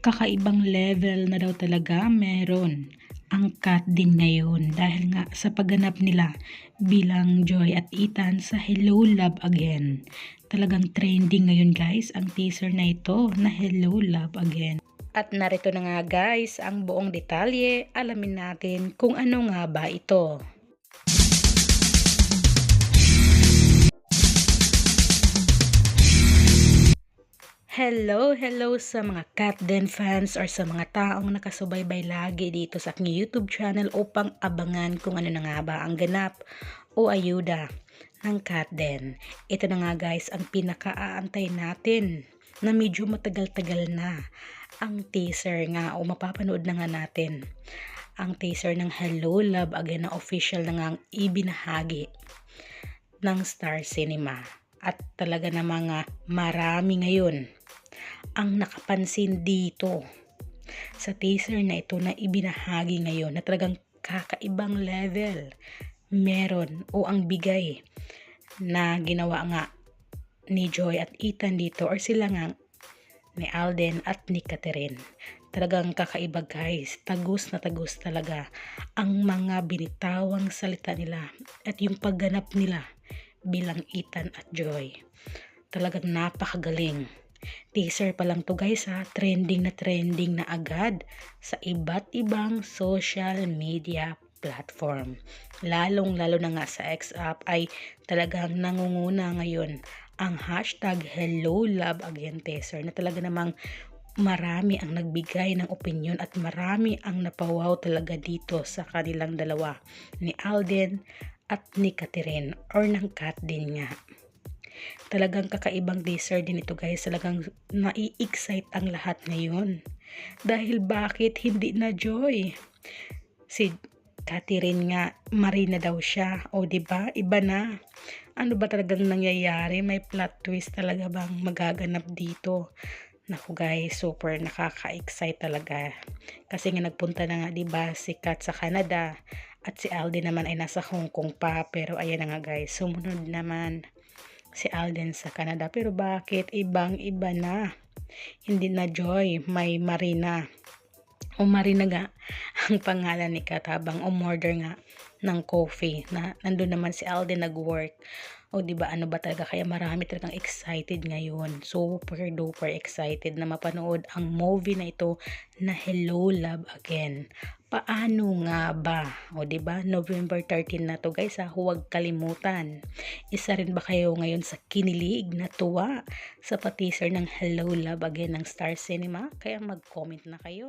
Kakaibang level na daw talaga meron ang Kat din ngayon dahil nga sa pagganap nila bilang Joy at Ethan sa Hello Love Again. Talagang trending ngayon guys ang teaser na ito na Hello Love Again. At narito na nga guys ang buong detalye, alamin natin kung ano nga ba ito. Hello sa mga Kat Den fans or sa mga taong nakasubaybay lagi dito sa aking YouTube channel upang abangan kung ano na nga ba ang ganap o ayuda ng Kat Den. Ito na nga guys ang pinaka-aantay natin na medyo matagal-tagal na ang teaser nga o mapapanood na nga natin. Ang teaser ng Hello Love Again na official na nga ang ibinahagi ng Star Cinema. At talaga na mga marami ngayon ang nakapansin dito sa teaser na ito na ibinahagi ngayon na talagang kakaibang level meron o ang bigay na ginawa nga ni Joy at Ethan dito or sila nga ni Alden at ni Catherine. Talagang kakaiba guys, tagus na tagus talaga ang mga binitawang salita nila at yung pagganap nila bilang Ethan at Joy. Talagang napakagaling. Teaser pa lang to guys ha, trending na agad sa iba't ibang social media platform. Lalong-lalo na nga sa X-App ay talagang nangunguna ngayon ang hashtag Hello Love Again teaser na talaga namang marami ang nagbigay ng opinion at marami ang napawaw talaga dito sa kanilang dalawa ni Alden at ni Catherine or ng Kat din nga. Talagang kakaibang teaser din ito guys. Talagang nai-excite ang lahat ngayon. Dahil bakit hindi na Joy? Si Catherine nga, Marina daw siya. O diba? Iba na. Ano ba talagang nangyayari? May plot twist talaga bang magaganap dito? Naku guys, super nakaka-excite talaga. Kasi nga nagpunta na nga diba si Kat sa Canada. At si Alden naman ay nasa Hong Kong pa. Pero ayan na nga guys, sumunod naman si Alden sa Canada. Pero bakit ibang-iba na? Hindi na Joy, may Marina. O Marina nga ang pangalan ni Kat habang umorder nga ng coffee na nandun naman si Alden nag-work. O diba ano ba talaga, kaya marami talagang excited ngayon. Super duper excited na mapanood ang movie na ito na Hello Love Again. Paano nga ba? O diba November 13 na to guys ha, huwag kalimutan. Isa rin ba kayo ngayon sa kinilig na tuwa sa pa-teaser ng Hello Love Again ng Star Cinema? Kaya mag-comment na kayo.